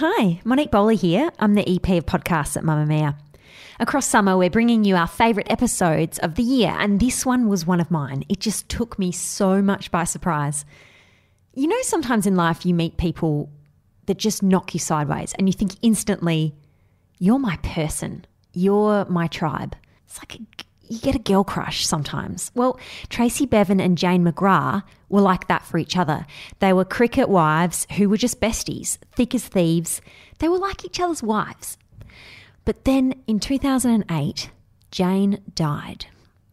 Hi, Monique Bowley here. I'm the EP of podcasts at Mamamia. Across summer, we're bringing you our favourite episodes of the year, and this one was one of mine. It just took me so much by surprise. You know, sometimes in life you meet people that just knock you sideways and you think instantly, you're my person, you're my tribe. It's like you get a girl crush sometimes. Well, Tracy Bevan and Jane McGrath were like that for each other. They were cricket wives who were just besties, thick as thieves. They were like each other's wives. But then in 2008, Jane died.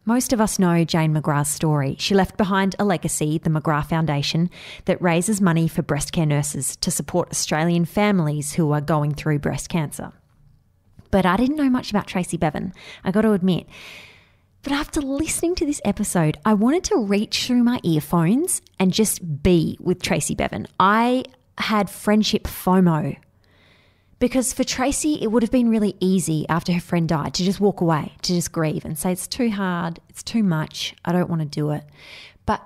Most of us know Jane McGrath's story. She left behind a legacy, the McGrath Foundation, that raises money for breast care nurses to support Australian families who are going through breast cancer. But I didn't know much about Tracy Bevan, I got to admit. But after listening to this episode, I wanted to reach through my earphones and just be with Tracy Bevan. I had friendship FOMO. Because for Tracy, it would have been really easy after her friend died to just walk away, to just grieve and say, it's too hard, it's too much, I don't want to do it. But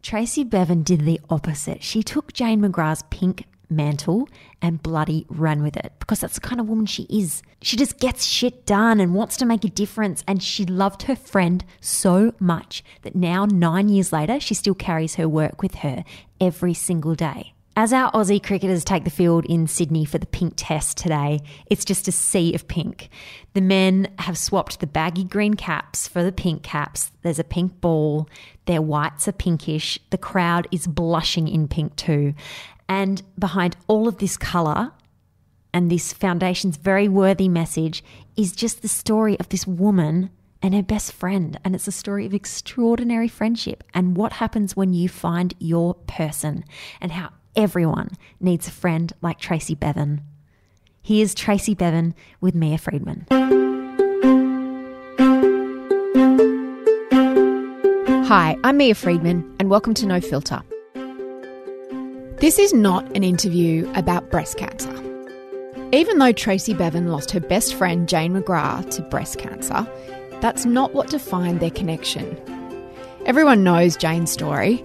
Tracy Bevan did the opposite. She took Jane McGrath's pink mantle and bloody ran with it, because that's the kind of woman she is. She just gets shit done and wants to make a difference, and she loved her friend so much that now 9 years later she still carries her work with her every single day. As our Aussie cricketers take the field in Sydney for the pink test today, it's just a sea of pink. The men have swapped the baggy green caps for the pink caps. There's a pink ball. Their whites are pinkish. The crowd is blushing in pink too. And behind all of this colour and this foundation's very worthy message is just the story of this woman and her best friend. And it's a story of extraordinary friendship and what happens when you find your person, and how everyone needs a friend like Tracy Bevan. Here's Tracy Bevan with Mia Friedman. Hi, I'm Mia Friedman and welcome to No Filter. This is not an interview about breast cancer. Even though Tracy Bevan lost her best friend Jane McGrath to breast cancer, that's not what defined their connection. Everyone knows Jane's story.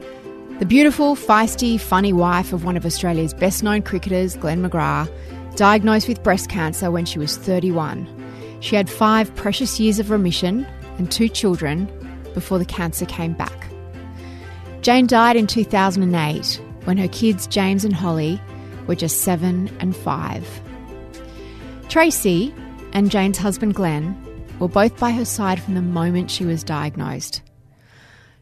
The beautiful, feisty, funny wife of one of Australia's best-known cricketers, Glenn McGrath, diagnosed with breast cancer when she was 31. She had 5 precious years of remission and 2 children before the cancer came back. Jane died in 2008 when her kids, James and Holly, were just 7 and 5. Tracy and Jane's husband, Glenn, were both by her side from the moment she was diagnosed.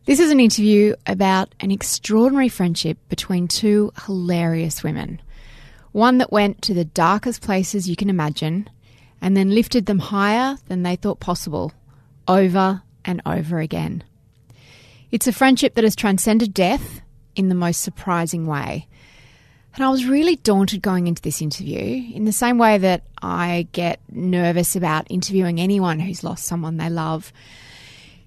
This is an interview about an extraordinary friendship between 2 hilarious women. One that went to the darkest places you can imagine and then lifted them higher than they thought possible, over and over again. It's a friendship that has transcended death in the most surprising way. And I was really daunted going into this interview, in the same way that I get nervous about interviewing anyone who's lost someone they love.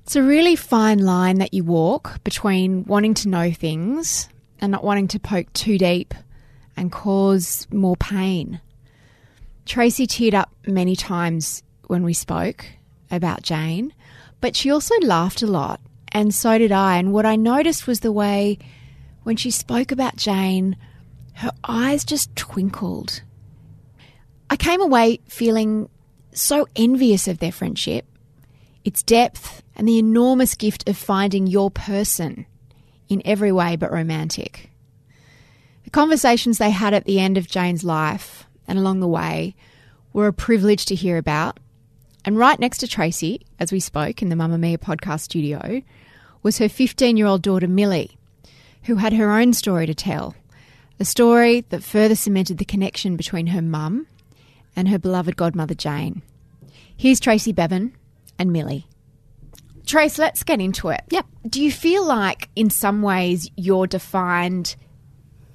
It's a really fine line that you walk between wanting to know things and not wanting to poke too deep and cause more pain. Tracy teared up many times when we spoke about Jane, but she also laughed a lot, and so did I. And what I noticed was the way when she spoke about Jane, her eyes just twinkled. I came away feeling so envious of their friendship, its depth, and the enormous gift of finding your person in every way but romantic. The conversations they had at the end of Jane's life and along the way were a privilege to hear about. And right next to Tracy, as we spoke in the Mamamia podcast studio, was her 15-year-old daughter Millie, who had her own story to tell, a story that further cemented the connection between her mum and her beloved godmother Jane. Here's Tracy Bevan and Millie. Trace, let's get into it. Yep. Do you feel like in some ways you're defined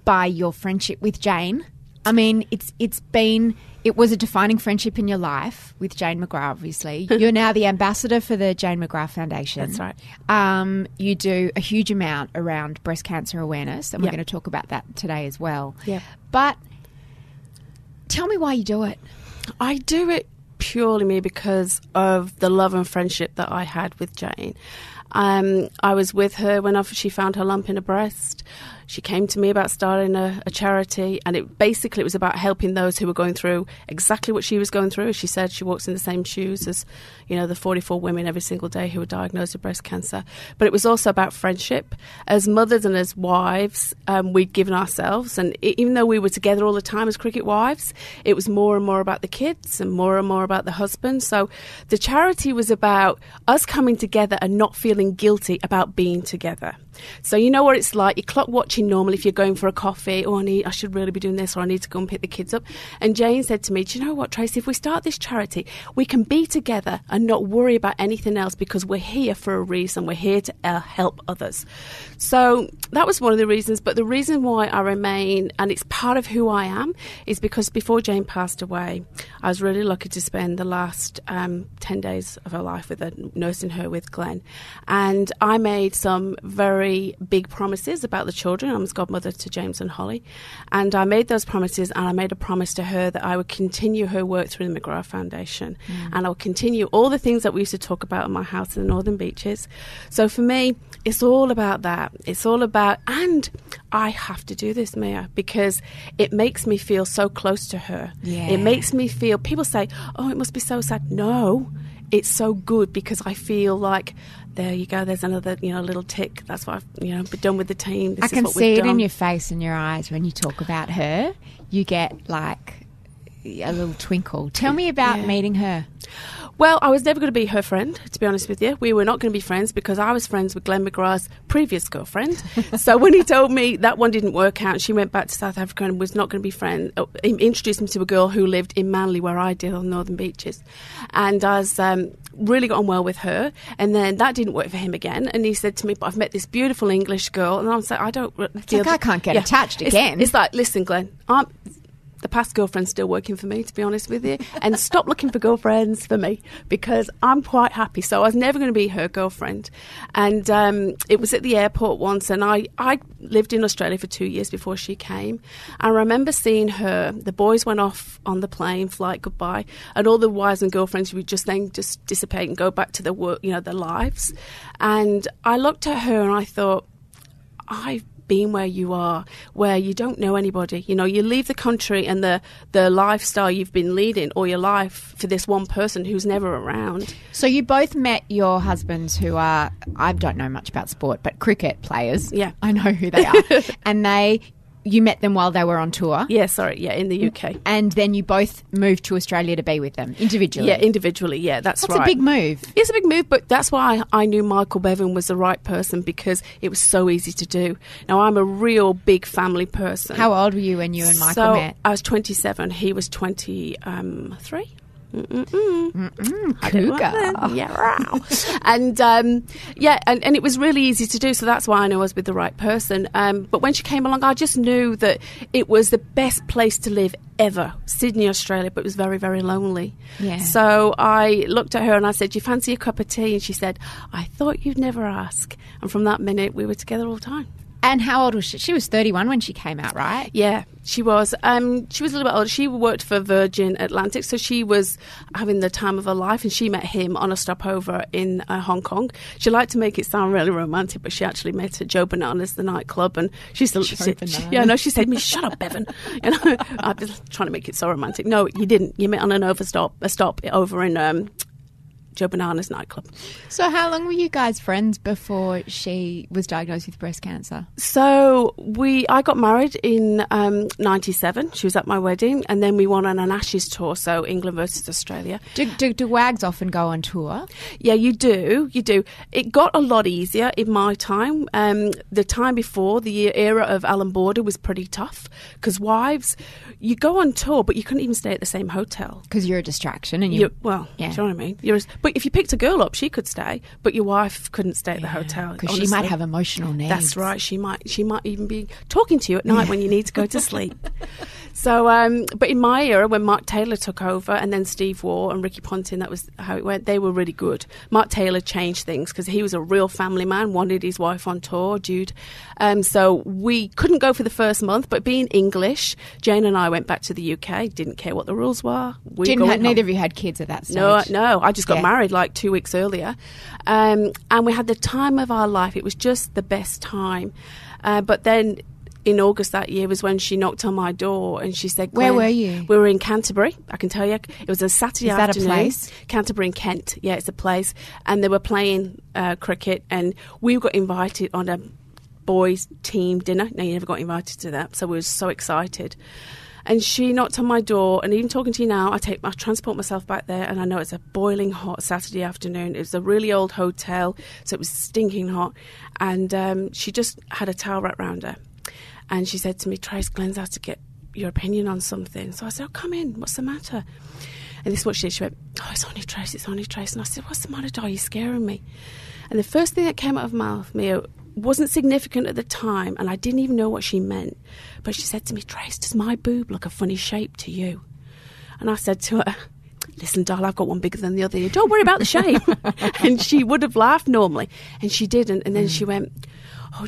by your friendship with Jane? I mean, it was a defining friendship in your life with Jane McGrath, obviously. You're now the ambassador for the Jane McGrath Foundation. That's right. You do a huge amount around breast cancer awareness, and we're Yep. going to talk about that today as well. Yeah. But tell me why you do it. I do it purely because of the love and friendship that I had with Jane. I was with her when she found her lump in her breast. She came to me about starting a charity, and it was about helping those who were going through exactly what she was going through. As she said, she walks in the same shoes as, the 44 women every single day who were diagnosed with breast cancer. But it was also about friendship. As mothers and as wives, we'd given ourselves, and even though we were together all the time as cricket wives, it was more and more about the kids and more about the husband. So the charity was about us coming together and not feeling guilty about being together. So you know what it's like, you're clock watching normally if you're going for a coffee, I should really be doing this, or I need to go and pick the kids up. And Jane said to me, do you know what, Tracy, if we start this charity, we can be together and not worry about anything else, because we're here for a reason. We're here to help others. So that was one of the reasons. But the reason why I remain, and it's part of who I am, is because before Jane passed away, I was really lucky to spend the last 10 days of her life with her, nursing her with Glenn. And I made some very big promises about the children. I was godmother to James and Holly. And I made those promises, and I made a promise to her that I would continue her work through the McGrath Foundation. And I would continue all the things that we used to talk about in my house in the Northern Beaches. So for me, it's all about that. It's all about, and I have to do this, Mia, because it makes me feel so close to her. Yeah. It makes me feel, people say, oh, it must be so sad. No, it's so good, because I feel like, there you go, there's another, little tick. That's what I've, been done with the team. I can see it in your face and your eyes when you talk about her. You get like a little twinkle. Tell me about meeting her. Well, I was never going to be her friend, to be honest with you. We were not going to be friends because I was friends with Glenn McGrath's previous girlfriend. So when he told me that one didn't work out, she went back to South Africa and was not going to be friends. He introduced me to a girl who lived in Manly, where I did, on Northern Beaches. And I was really got on well with her. And then that didn't work for him again. And he said to me, but I've met this beautiful English girl. And I was like, I don't feel I can't get attached again. It's like, listen, Glenn, the past girlfriend's still working for me, to be honest with you, and stop looking for girlfriends for me, because I'm quite happy. So I was never going to be her girlfriend. And it was at the airport once, and I lived in Australia for 2 years before she came. I remember seeing her. The boys went off on the plane, flight goodbye, and all the wives and girlfriends would just dissipate and go back to their work, their lives. And I looked at her and I thought, I've been where you are, where you don't know anybody. You leave the country and the lifestyle you've been leading all your life for this one person who's never around. So you both met your husbands, who are, I don't know much about sport, but cricket players. Yeah. I know who they are. And you met them while they were on tour? In the UK. And then you both moved to Australia to be with them, individually? Yeah, individually, that's right. That's a big move. It's a big move, but that's why I knew Michael Bevan was the right person, because it was so easy to do. Now, I'm a real big family person. How old were you when you and Michael met? I was 27. He was 23. Cougar. And it was really easy to do, so that's why I knew I was with the right person. But when she came along, I just knew that it was the best place to live ever, Sydney, Australia, but it was very, very lonely. Yeah. So I looked at her and I said, do you fancy a cup of tea? And she said, I thought you'd never ask. And from that minute, we were together all the time. And how old was she? She was 31 when she came out, right? Yeah, she was. She was a little bit older. She worked for Virgin Atlantic, so she was having the time of her life, and she met him on a stopover in Hong Kong. She liked to make it sound really romantic, but she actually met at Joe Bananas, the nightclub, and she said to me, shut up, Bevan. I was trying to make it so romantic. No, you didn't. You met on a stop over in Joe Bananas nightclub. So how long were you guys friends before she was diagnosed with breast cancer? So I got married in 97. She was at my wedding, and then we went on an Ashes tour, so England versus Australia. Do wags often go on tour? Yeah, you do. It got a lot easier in my time. The time before, the era of Alan Border was pretty tough, because wives, you go on tour, but you couldn't even stay at the same hotel. Because you're a distraction. And do you know what I mean? But if you picked a girl up, she could stay, but your wife couldn't stay at the hotel. Because she might have emotional needs. That's right. She might even be talking to you at night when you need to go to sleep. So, but in my era, when Mark Taylor took over, and then Steve Waugh and Ricky Ponting, that was how it went. They were really good. Mark Taylor changed things because he was a real family man, wanted his wife on tour, Jude. So we couldn't go for the first month, but being English, Jane and I went back to the UK, didn't care what the rules were. Neither of you had kids at that stage? No, I just got married like 2 weeks earlier. And we had the time of our life. It was just the best time. But then in August that year was when she knocked on my door and she said, Where were you? We were in Canterbury, I can tell you. It was a Saturday afternoon. Is that a place? Canterbury in Kent. Yeah, it's a place. And they were playing cricket, and we got invited on a boys' team dinner. Now, you never got invited to that, so we were so excited. And she knocked on my door, and even talking to you now, I transport myself back there, and I know it's a boiling hot Saturday afternoon. It was a really old hotel, so it was stinking hot. And she just had a towel wrapped around her. And she said to me, Trace, Glenn's had to get your opinion on something. So I said, come in, what's the matter? And this is what she did. She went, it's only Trace, it's only Trace. And I said, what's the matter, doll? You're scaring me. And the first thing that came out of my mouth, Mia, wasn't significant at the time, and I didn't even know what she meant. But she said to me, Trace, does my boob look a funny shape to you? And I said to her, listen, doll, I've got one bigger than the other. Don't worry about the shape. And she would have laughed normally, and she didn't. And then she went,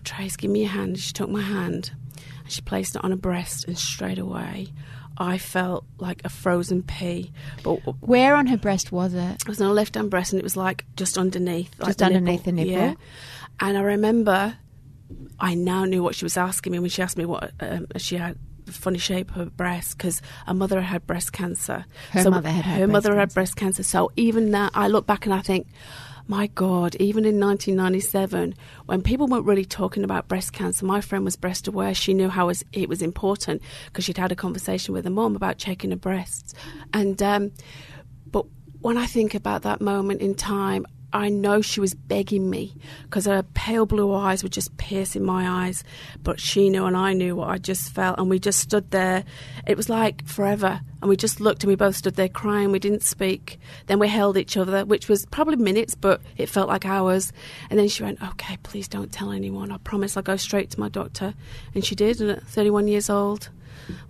Trace, give me your hand. She took my hand, and she placed it on her breast, and straight away I felt like a frozen pea. But where on her breast was it? It was on her left-hand breast, and it was like just underneath. Just underneath the nipple? Yeah. And I remember I now knew what she was asking me when she asked me what she had a funny shape of her breast, because her mother had breast cancer. Her mother had breast cancer. So even now, I look back and I think, my God, even in 1997, when people weren't really talking about breast cancer, my friend was breast aware. She knew how it was important because she'd had a conversation with her mum about checking her breasts. And but when I think about that moment in time, I know she was begging me because her pale blue eyes were just piercing my eyes. But she knew and I knew what I just felt. And we just stood there. It was like forever. And we just looked and we both stood there crying. We didn't speak. Then we held each other, which was probably minutes, but it felt like hours. And then she went, okay, please don't tell anyone. I promise I'll go straight to my doctor. And she did. And at 31 years old,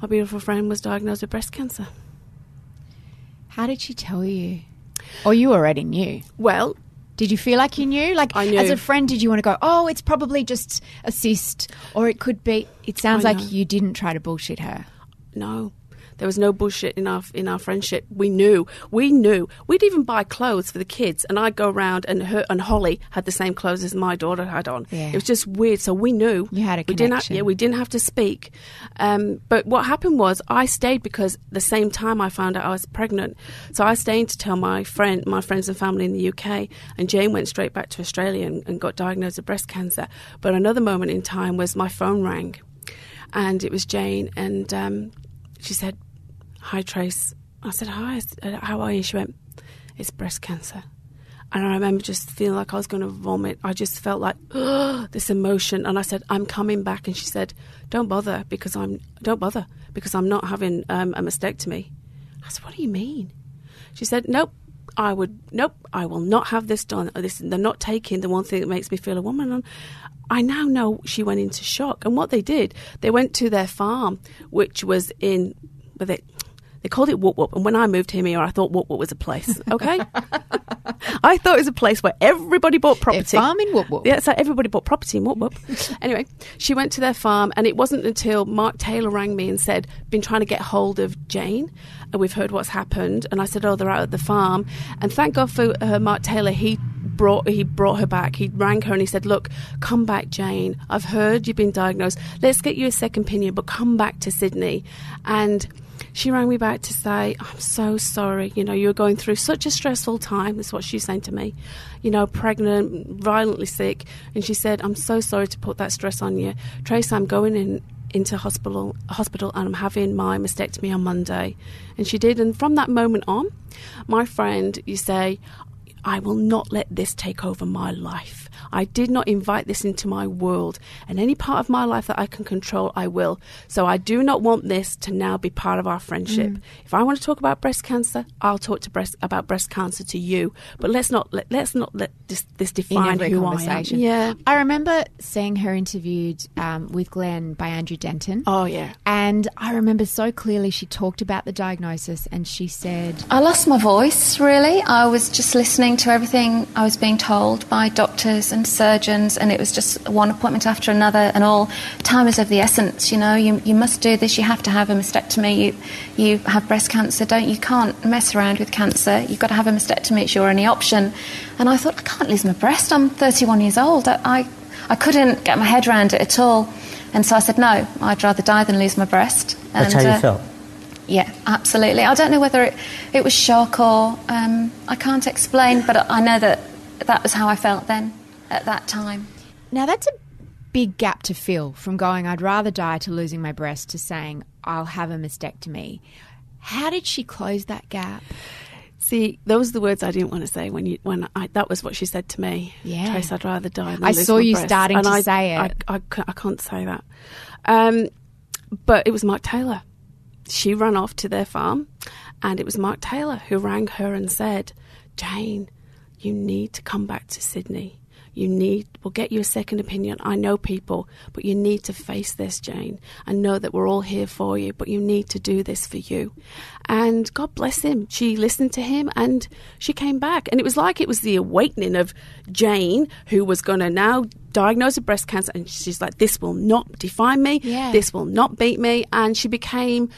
my beautiful friend was diagnosed with breast cancer. How did she tell you? Or you already knew? Well, did you feel like you knew? Like, I knew. As a friend, did you want to go, it's probably just a cyst, or it could be... It sounds like you didn't try to bullshit her. No. There was no bullshit in our friendship. We knew. We'd even buy clothes for the kids, and I'd go around, and Holly had the same clothes as my daughter had on. Yeah. It was just weird. So we knew. You had a connection. We didn't have to speak. But what happened was I stayed because the same time I found out I was pregnant. So I stayed to tell my friends and family in the UK, and Jane went straight back to Australia and got diagnosed with breast cancer. But another moment in time was my phone rang, and it was Jane, and she said, hi, Trace. I said, hi, how are you? She went, it's breast cancer. And I remember just feeling like I was going to vomit. I just felt like, this emotion. And I said, I'm coming back. And she said, don't bother because I'm not having a mastectomy. I said, what do you mean? She said, nope, I will not have this done. They're not taking the one thing that makes me feel a woman. And I now know she went into shock. And what they did, they went to their farm, which was in... They called it Whoop Whoop, and when I moved here, I thought Whoop Whoop was a place, okay? I thought it was a place where everybody bought property. A farm in Whoop Whoop. Yeah, so everybody bought property in Whoop Whoop. Anyway, she went to their farm, and it wasn't until Mark Taylor rang me and said, been trying to get hold of Jane, and we've heard what's happened. And I said, they're out at the farm. And thank God for Mark Taylor, he brought her back. He rang her and he said, look, come back, Jane. I've heard you've been diagnosed. Let's get you a second opinion, but come back to Sydney. And she rang me back to say, I'm so sorry. You're going through such a stressful time. That's what she's saying to me. Pregnant, violently sick. And she said, I'm so sorry to put that stress on you. Trace, I'm going into hospital and I'm having my mastectomy on Monday. And she did. And from that moment on, my friend, you say, I will not let this take over my life. I did not invite this into my world, and any part of my life that I can control, I will. So I do not want this to now be part of our friendship. If I want to talk about breast cancer, I'll talk about breast cancer to you. But let's not let this define who I am. Yeah, I remember seeing her interviewed with Glenn by Andrew Denton. Oh yeah, and I remember so clearly she talked about the diagnosis, and she said, I lost my voice. Really, I was just listening to everything I was being told by doctors and surgeons, and it was just one appointment after another, and all time is of the essence. You must do this, you have to have a mastectomy, you have breast cancer, you can't mess around with cancer, you've got to have a mastectomy, it's your only option. And I thought, I can't lose my breast, I'm 31 years old. I couldn't get my head around it at all. And so I said, no, I'd rather die than lose my breast. And, That's how you felt? Yeah, absolutely. I don't know whether it was shock or I can't explain, but I know that was how I felt then at that time. Now, that's a big gap to fill from going, I'd rather die, to losing my breast, to saying, I'll have a mastectomy. How did she close that gap? See, those are the words I didn't want to say when that was what she said to me. Yeah. Trace, I'd rather die than I lose saw my you breast. starting And to say it. I can't say that. But it was Mark Taylor. She ran off to their farm, and it was Mark Taylor who rang her and said, Jane, you need to come back to Sydney. We'll get you a second opinion. I know people, but you need to face this, Jane, and know that we're all here for you, but you need to do this for you. And God bless him. She listened to him and she came back. And it was like it was the awakening of Jane, who was going to now diagnose with breast cancer. And she's like, this will not define me. Yeah. This will not beat me. And she became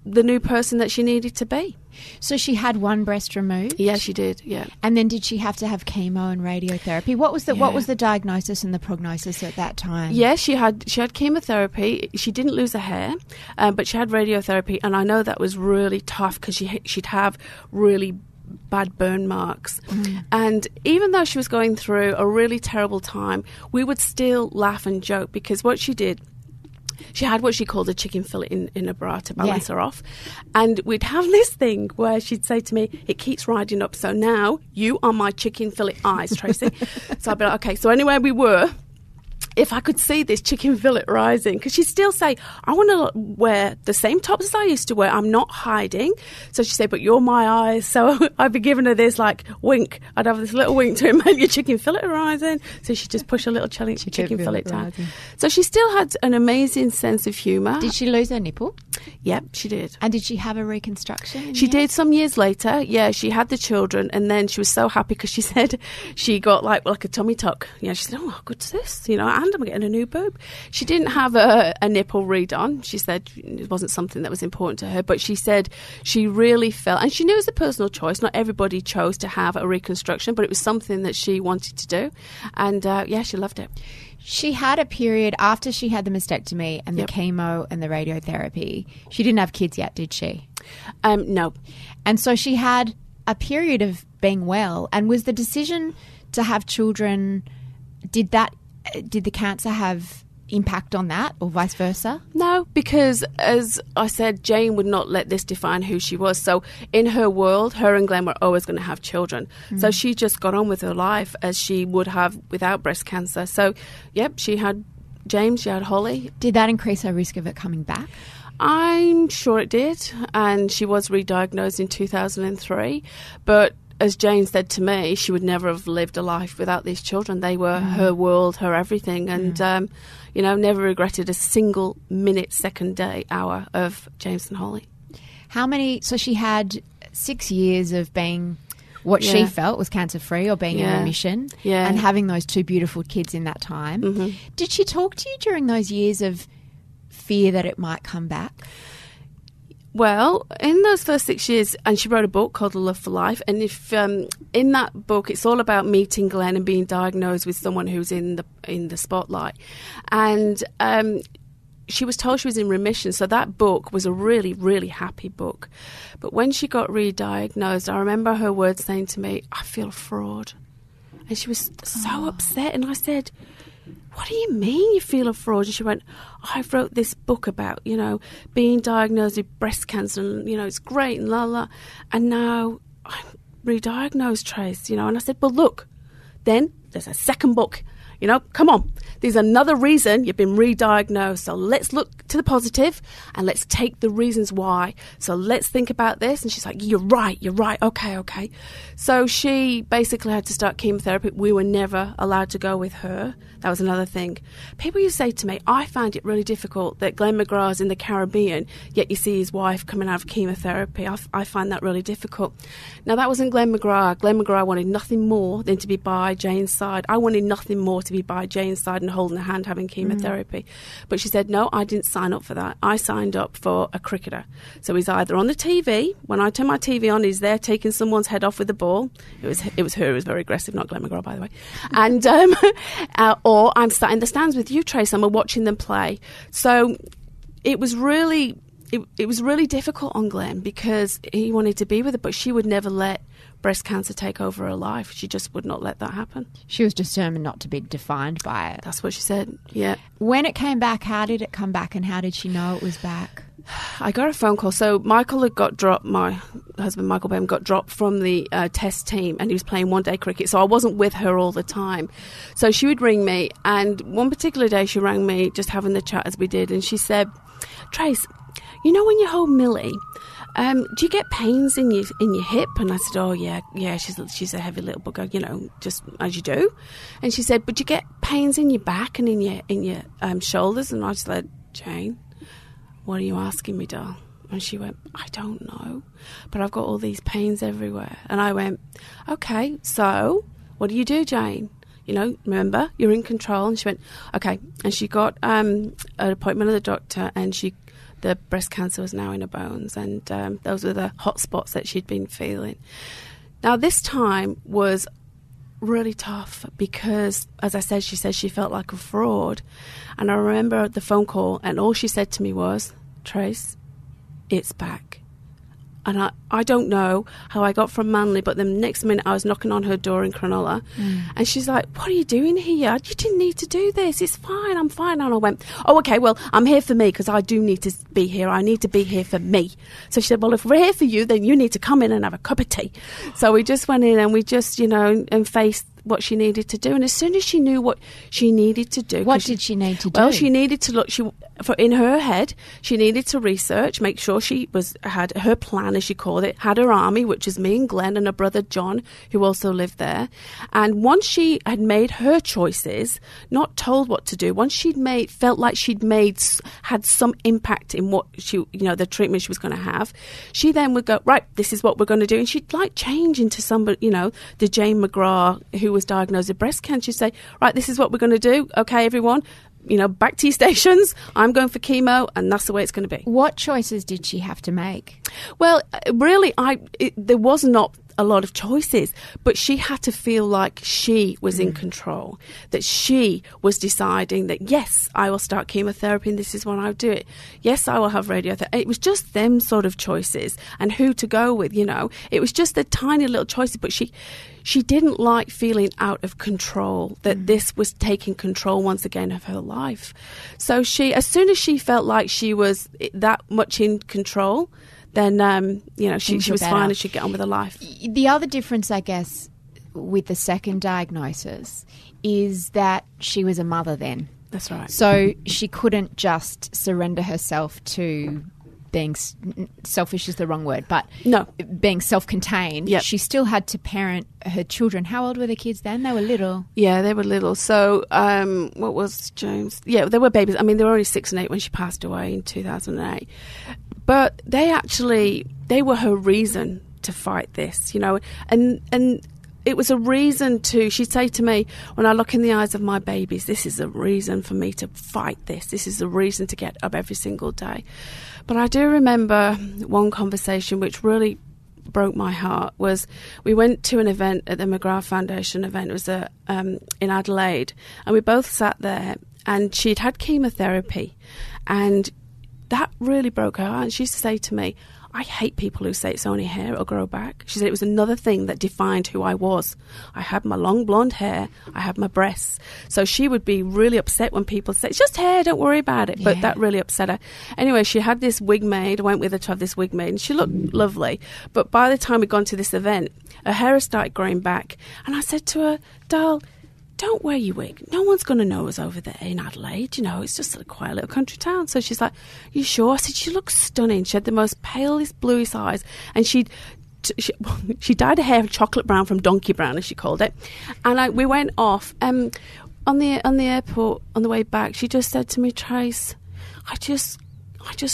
the new person that she needed to be. So she had one breast removed? Yeah, she did, yeah. And then did she have to have chemo and radiotherapy? What was the diagnosis and the prognosis at that time? Yeah, she had chemotherapy. She didn't lose her hair, but she had radiotherapy, and I know that was really tough because she'd have really bad burn marks. And even though she was going through a really terrible time, we would still laugh and joke, because what she did, she had what she called a chicken fillet in her bra to balance her off. And we'd have this thing where she'd say to me, it keeps riding up, so now you are my chicken fillet eyes, Tracy. So I'd be like, okay, so anywhere we were, if I could see this chicken fillet rising, because she'd still say, I want to wear the same tops as I used to wear. I'm not hiding. So she'd say, but you're my eyes. So I'd be giving her this like wink. I'd have this little wink to him, and your chicken fillet rising. So she'd just push a little chicken fillet down. So she still had an amazing sense of humour. Did she lose her nipple? Yep, she did. And did she have a reconstruction? She did some years later. Yeah, she had the children, and then she was so happy because she said she got like a tummy tuck. Yeah, she said, oh, how good's this? You know, and I'm getting a new boob. She didn't have a nipple redone. She said it wasn't something that was important to her, but she said she really felt, and she knew it was a personal choice. Not everybody chose to have a reconstruction, but it was something that she wanted to do. And yeah, she loved it. She had a period after she had the mastectomy and the chemo and the radiotherapy. She didn't have kids yet, did she? No. And so she had a period of being well. And was the decision to have children, did the cancer have impact on that, or vice versa? No, because as I said, Jane would not let this define who she was. So in her world, her and Glenn were always going to have children. So she just got on with her life as she would have without breast cancer. So, yep, she had James, she had Holly. Did that increase her risk of it coming back? I'm sure it did. And she was re-diagnosed in 2003. But as Jane said to me, she would never have lived a life without these children. They were her world, her everything. And, you know, never regretted a single minute, second, day, hour of James and Holly. So she had 6 years of being what she felt was cancer-free or being in remission and having those two beautiful kids in that time. Did she talk to you during those years of fear that it might come back? Well, in those first 6 years, and she wrote a book called The Love for Life, and if in that book, it's all about meeting Glenn and being diagnosed with someone who's in the spotlight, and she was told she was in remission. So that book was a really, really happy book. But when she got re-diagnosed, I remember her words saying to me, "I feel a fraud," and she was so upset. And I said, "What do you mean you feel a fraud?" And she went, "I wrote this book about, you know, being diagnosed with breast cancer, and, you know, it's great and la la. And now I'm re-diagnosed, Trace, you know." And I said, "Well, look, then there's a second book. You know, come on. There's another reason you've been re-diagnosed. So let's look to the positive and let's take the reasons why. So let's think about this." And she's like, you're right. Okay. So she basically had to start chemotherapy. We were never allowed to go with her. That was another thing. People used to say to me, I find it really difficult that Glenn McGrath's in the Caribbean, yet you see his wife coming out of chemotherapy. I find that really difficult. Now, that wasn't Glenn McGrath. Glenn McGrath wanted nothing more than to be by Jane's side. I wanted nothing more to to be by Jane's side and holding her hand having chemotherapy. But she said, no, I didn't sign up for that. I signed up for a cricketer. So he's either on the TV, when I turn my TV on, he's there taking someone's head off with the ball. It was her who was very aggressive, not Glenn McGrath, by the way. And or I'm sat in the stands with you, Trace, and we're watching them play. So it was really... It was really difficult on Glenn because he wanted to be with her, but she would never let breast cancer take over her life. She just would not let that happen. She was determined not to be defined by it. That's what she said, yeah. When it came back, how did it come back and how did she know it was back? I got a phone call. So Michael had got dropped, my husband Michael Bevan got dropped from the test team and he was playing one-day cricket. So I wasn't with her all the time. So she would ring me, and one particular day she rang me, just having the chat as we did, and she said, Trace, you know when you hold Millie, do you get pains in your hip? And I said, oh, yeah, she's a heavy little bugger, you know, just as you do. And she said, but you get pains in your back and in your shoulders? And I said, Jane, what are you asking me, doll? And she went, I don't know, but I've got all these pains everywhere. And I went, okay, so what do you do, Jane? You know, remember, you're in control. And she went, okay. And she got an appointment with the doctor, and the breast cancer was now in her bones, and those were the hot spots that she'd been feeling. Now, this time was really tough because, as I said, she said she felt like a fraud. And I remember the phone call, and all she said to me was, Trace, it's back. And I don't know how I got from Manly, but the next minute I was knocking on her door in Cronulla, and she's like, what are you doing here? You didn't need to do this. It's fine. I'm fine. And I went, oh, okay, well, I'm here for me because I do need to be here. I need to be here for me. So she said, well, if we're here for you, then you need to come in and have a cup of tea. So we just went in and we just, you know, and faced what she needed to do. And as soon as she knew what she needed to do... What did she need to do? Well, she needed to look... in her head, she needed to research, make sure she had her plan, as she called it, had her army, which is me and Glenn and her brother John, who also lived there. And once she had made her choices, not told what to do, once felt like had some impact in what the treatment she was going to have, she then would go, right, this is what we're going to do. And she'd like change into somebody, the Jane McGrath, who was diagnosed with breast cancer. She'd say, right, this is what we're going to do. Okay, everyone, back to your stations. I'm going for chemo, and that's the way it's going to be. What choices did she have to make? Well, really, there was not a lot of choices, but she had to feel like she was in control, that she was deciding that, yes, I will start chemotherapy and this is when I'll do it. Yes, I will have radiotherapy. It was just them sort of choices and who to go with, It was just the tiny little choices, but she didn't like feeling out of control, that this was taking control once again of her life. So as soon as she felt like she was that much in control, then, she was fine and she'd get on with her life. The other difference, I guess, with the second diagnosis is that she was a mother then. That's right. So she couldn't just surrender herself to being selfish is the wrong word, but no, being self-contained. Yep. She still had to parent her children. How old were the kids then? They were little. Yeah, they were little. So what was James? Yeah, they were babies. I mean, they were only 6 and 8 when she passed away in 2008. But they were her reason to fight this, and it was a reason she'd say to me, when I look in the eyes of my babies, this is a reason for me to fight this. This is a reason to get up every single day. But I do remember one conversation which really broke my heart. Was we went to an event at the McGrath Foundation event. It was in Adelaide, and we both sat there, and she'd had chemotherapy, and that really broke her heart. And she used to say to me, I hate people who say it's only hair or grow back. She said it was another thing that defined who I was. I had my long blonde hair. I had my breasts. So she would be really upset when people say, it's just hair, don't worry about it. But that really upset her. Anyway, she had this wig made. I went with her to have this wig made, and she looked lovely. But by the time we'd gone to this event, her hair started growing back. And I said to her, doll, don't wear your wig. No one's going to know us over there in Adelaide. It's just a quiet little country town. So she's like, you sure? I said, she looks stunning. She had the most palest, bluest eyes. And she dyed her hair chocolate brown from donkey brown, as she called it. And we went off. On the airport, on the way back, she just said to me, Trace, I just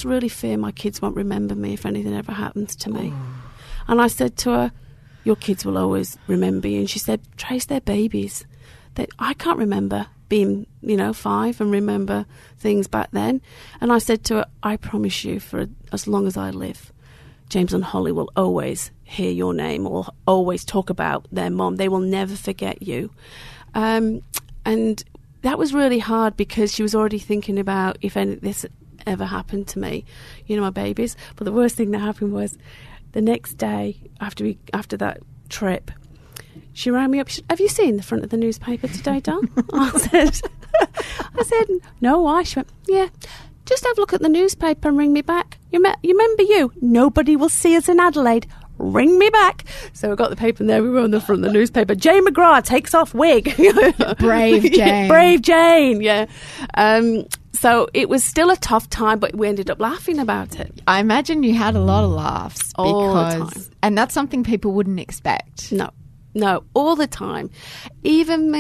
really fear my kids won't remember me if anything ever happens to me. And I said to her, your kids will always remember you. And she said, Trace, they're babies. that I can't remember being, 5 and remember things back then. And I said to her, I promise you, for as long as I live, James and Holly will always hear your name or always talk about their mom. They will never forget you. And that was really hard because she was already thinking about if this ever happened to me, my babies. But the worst thing that happened was the next day after that trip, she rang me up. She said, have you seen the front of the newspaper today, Dal? I said, no, why? She went, yeah, just have a look at the newspaper and ring me back. You remember you? Nobody will see us in Adelaide. Ring me back. So I got the paper and there we were on the front of the newspaper. Jane McGrath takes off wig. Brave Jane. Brave Jane, yeah. So it was still a tough time, but we ended up laughing about it. I imagine you had a lot of laughs. All the time. And that's something people wouldn't expect. No, all the time. Even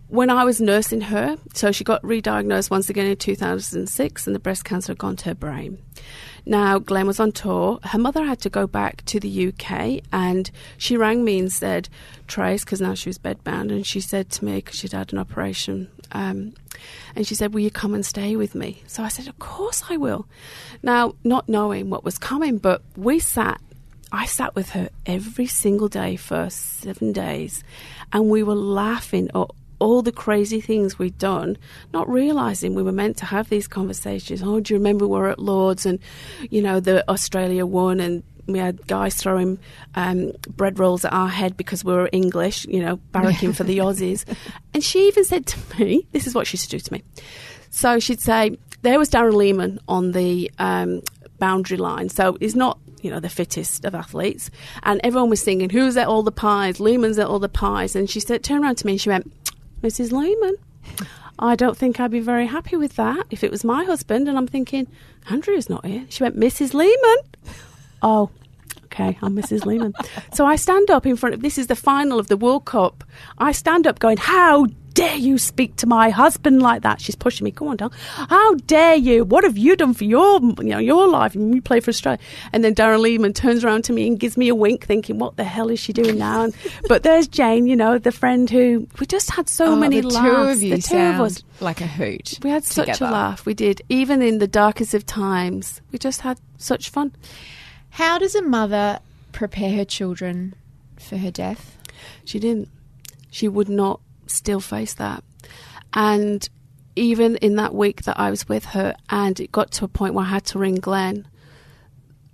when I was nursing her, so she got re-diagnosed once again in 2006 and the breast cancer had gone to her brain. Now, Glenn was on tour. Her mother had to go back to the UK and she rang me and said, Trace, because now she was bedbound, and she said to me, because she'd had an operation, and she said, will you come and stay with me? So I said, of course I will. Now, not knowing what was coming, but I sat with her every single day for 7 days and we were laughing at all the crazy things we'd done, not realising we were meant to have these conversations. Oh, do you remember we were at Lord's and, the Australia won and we had guys throwing bread rolls at our head because we were English, barracking for the Aussies. And she even said to me, this is what she used to do to me. So she'd say, there was Darren Lehman on the boundary line. So he's not, the fittest of athletes. And everyone was singing, who's at all the pies? Lehman's at all the pies. And she turned around to me and she went, Mrs. Lehman, I don't think I'd be very happy with that if it was my husband. And I'm thinking, Andrew's not here. She went, Mrs. Lehman. Oh, okay, I'm Mrs. Lehman. So I stand up in front of, this is the final of the World Cup. I stand up going, how dare you speak to my husband like that? She's pushing me. Come on, Dal. How dare you? What have you done for your life? And you play for Australia. And then Darren Lehman turns around to me and gives me a wink, thinking, what the hell is she doing now? But there's Jane, the friend who we just had so many laughs. The two of us, like a hoot. We had together. Such a laugh. We did. Even in the darkest of times, we just had such fun. How does a mother prepare her children for her death? She didn't. She would not still face that. And even in that week that I was with her and it got to a point where I had to ring Glenn,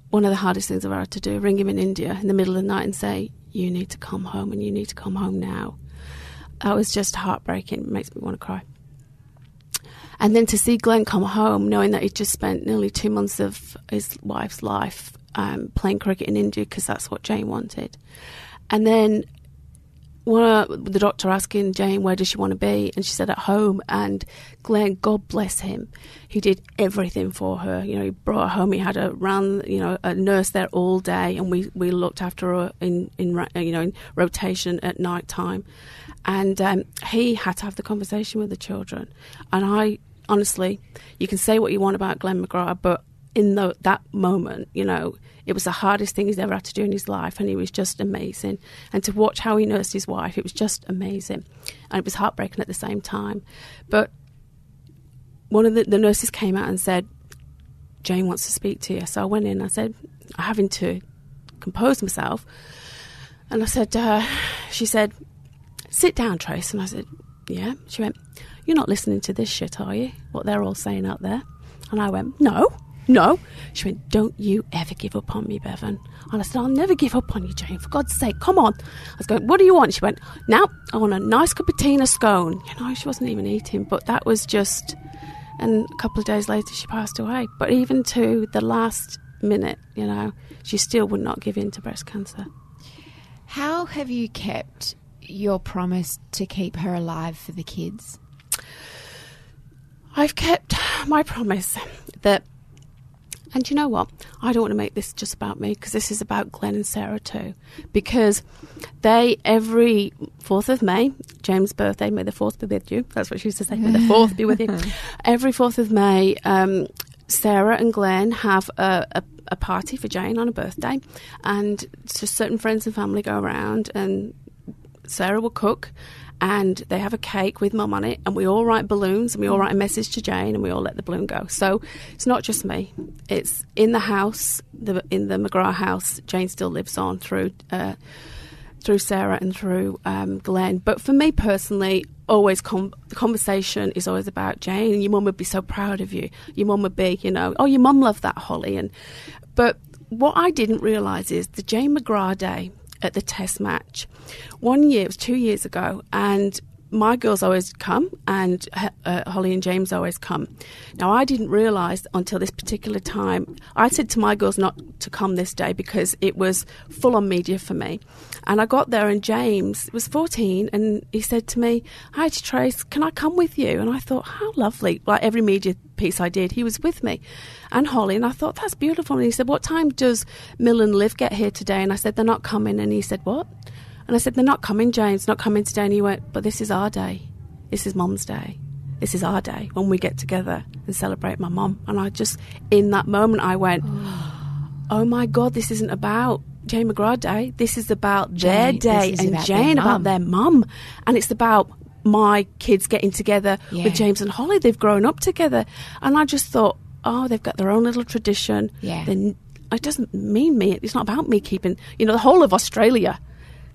one of the hardest things I've ever had to do, ring him in India in the middle of the night and say, you need to come home and you need to come home now. That was just heartbreaking. It makes me want to cry. And then to see Glenn come home knowing that he'd just spent nearly 2 months of his wife's life playing cricket in India because that's what Jane wanted. And then the doctor asking Jane, where does she want to be? And she said, at home. And Glenn, God bless him, he did everything for her. He brought her home. He had her around, a nurse there all day. And we looked after her in rotation at night time. And he had to have the conversation with the children. And I, honestly, you can say what you want about Glenn McGrath, but in that moment, it was the hardest thing he's ever had to do in his life, and he was just amazing. And to watch how he nursed his wife, it was just amazing. And it was heartbreaking at the same time. But one of the nurses came out and said, Jane wants to speak to you. So I went in, I said, having to compose myself. And I said, she said, sit down, Trace. And I said, yeah. She went, you're not listening to this shit, are you? What they're all saying out there? And I went, no. She went, don't you ever give up on me, Bevan. And I said, I'll never give up on you, Jane, for God's sake, come on. I was going, what do you want? She went, now I want a nice cup of tea and a scone. She wasn't even eating, but that was just, and a couple of days later she passed away. But even to the last minute, she still would not give in to breast cancer. How have you kept your promise to keep her alive for the kids? I've kept my promise that, and you know what? I don't want to make this just about me, because this is about Glenn and Sarah too. Because they, every 4th of May, James' birthday, may the 4th be with you. That's what she used to say, may the 4th be with you. Every 4th of May, Sarah and Glenn have a party for Jane on her birthday. And just certain friends and family go around and Sarah will cook, and they have a cake with Mum on it, and we all write balloons, and we all write a message to Jane, and we all let the balloon go. So it's not just me. It's in the house, in the McGrath house. Jane still lives on through Sarah and through Glenn. But for me personally, always the conversation is always about Jane, and your mum would be so proud of you. Your mum would be, oh, your mum loved that, Holly. But what I didn't realise is the Jane McGrath day at the test match. One year, it was 2 years ago, and my girls always come, and Holly and James always come. Now, I didn't realise until this particular time, I said to my girls not to come this day because it was full-on media for me. And I got there, and James was 14, and he said to me, "Hi, Trace, can I come with you?" And I thought, how lovely. Like every media piece I did, he was with me. And Holly, and I thought, that's beautiful. And he said, "What time does Mill and Liv get here today?" And I said, "They're not coming." And he said, "What?" And I said, "They're not coming, James, not coming today." And he went, "But this is our day. This is Mum's day. This is our day when we get together and celebrate my mum." And I just, in that moment, I went, oh my God, this isn't about Jane McGrath Day. This is about their day, and Jane about their mum. And it's about my kids getting together with James and Holly. They've grown up together. And I just thought, oh, they've got their own little tradition. Then it doesn't mean me. It's not about me keeping, the whole of Australia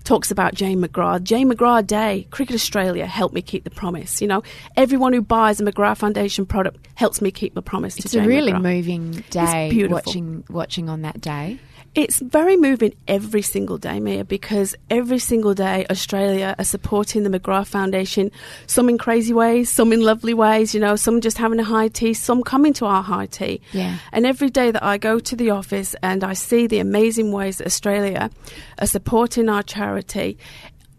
talks about Jane McGrath. Jane McGrath Day, Cricket Australia helped me keep the promise. Everyone who buys a McGrath Foundation product helps me keep the promise to Jane McGrath. It's a really moving day. It's beautiful. Watching on that day. It's very moving every single day, Mia, because every single day Australia are supporting the McGrath Foundation, some in crazy ways, some in lovely ways, some just having a high tea, some coming to our high tea. Yeah. And every day that I go to the office and I see the amazing ways that Australia are supporting our charity,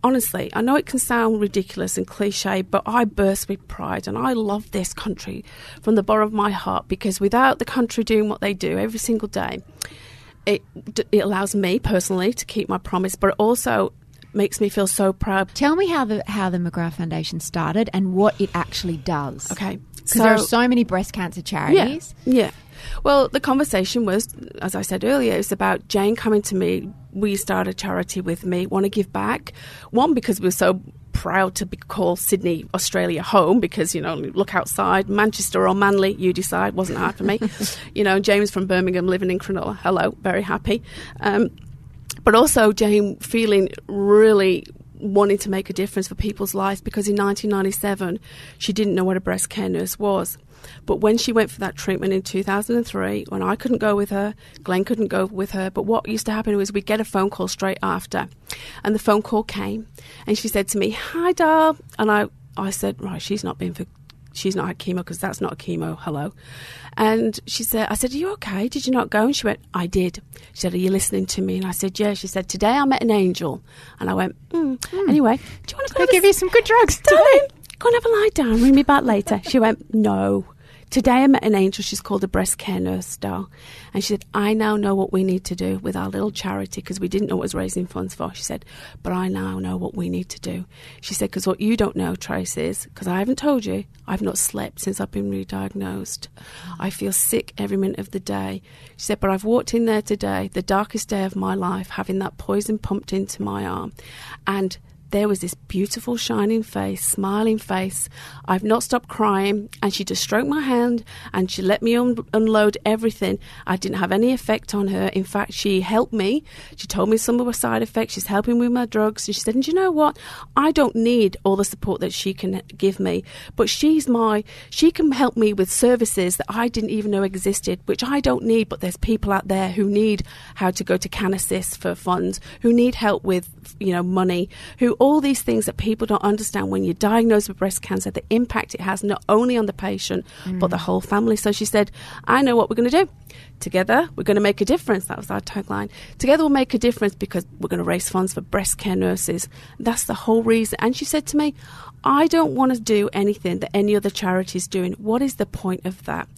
honestly, I know it can sound ridiculous and cliche, but I burst with pride, and I love this country from the bottom of my heart, because without the country doing what they do every single day, it allows me personally to keep my promise, but it also makes me feel so proud. Tell me how the McGrath Foundation started and what it actually does. Okay. Because there are so many breast cancer charities. Yeah. Well, the conversation was, as I said earlier, it's about Jane coming to me. Will you start a charity with me? Want to give back? One, because we're so proud to call Sydney, Australia home, because, look outside, Manchester or Manly, you decide. Wasn't hard for me. James from Birmingham, living in Cronulla. Hello, very happy. But also Jane feeling really wanting to make a difference for people's lives, because in 1997, she didn't know what a breast care nurse was. But when she went for that treatment in 2003, when I couldn't go with her, Glenn couldn't go with her, but what used to happen was we'd get a phone call straight after. And the phone call came, and she said to me, "Hi, doll." And I said, right, she's not had chemo, because that's not a chemo, hello. And I said, "Are you okay? Did you not go?" And she went, "I did." She said, "Are you listening to me?" And I said, "Yeah." She said, "Today I met an angel." And I went, Anyway, do you want to go? They give you some good drugs, darling. Go and have a lie down. Ring me back later. She went, "No. Today I met an angel." She's called a breast care nurse, doll. And she said, "I now know what we need to do with our little charity," because we didn't know what it was raising funds for. She said, "But I now know what we need to do." She said, "Because what you don't know, Trace, is, because I haven't told you, I've not slept since I've been re-diagnosed. I feel sick every minute of the day." She said, "But I've walked in there today, the darkest day of my life, having that poison pumped into my arm. And there was this beautiful, shining face, smiling face. I've not stopped crying." And she just stroked my hand, and she let me unload everything. I didn't have any effect on her. In fact, she helped me. She told me some of her side effects. She's helping with my drugs. And she said, "And you know what? I don't need all the support that she can give me, but she can help me with services that I didn't even know existed, which I don't need, but there's people out there who need how to go to Can Assist for funds, who need help with, money, who all these things that people don't understand when you're diagnosed with breast cancer, the impact it has not only on the patient, but the whole family." So she said, "I know what we're going to do. Together, we're going to make a difference." That was our tagline. "Together, we'll make a difference, because we're going to raise funds for breast care nurses." That's the whole reason. And she said to me, "I don't want to do anything that any other charity is doing. What is the point of that?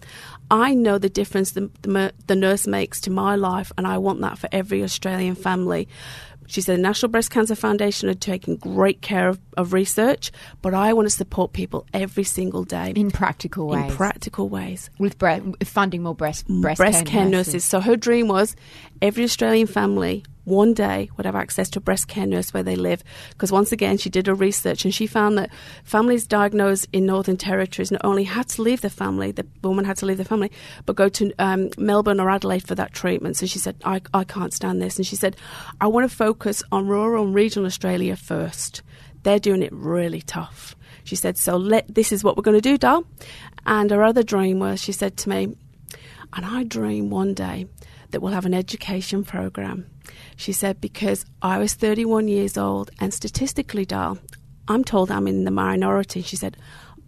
I know the difference the nurse makes to my life, and I want that for every Australian family." She said, "The National Breast Cancer Foundation are taking great care of research, but I want to support people every single day." In practical ways. With funding more breast care nurses. So her dream was every Australian family one day would have access to a breast care nurse where they live. Because once again, she did her research and she found that families diagnosed in Northern Territories not only had to leave the family, the woman had to leave the family, but go to Melbourne or Adelaide for that treatment. So she said, I can't stand this. And she said, I want to focus on rural and regional Australia first. They're doing it really tough. She said, so this is what we're going to do, doll. And her other dream was, she said to me, and I dream one day that we'll have an education program. She said, because I was 31 years old and statistically, doll, I'm told I'm in the minority. She said,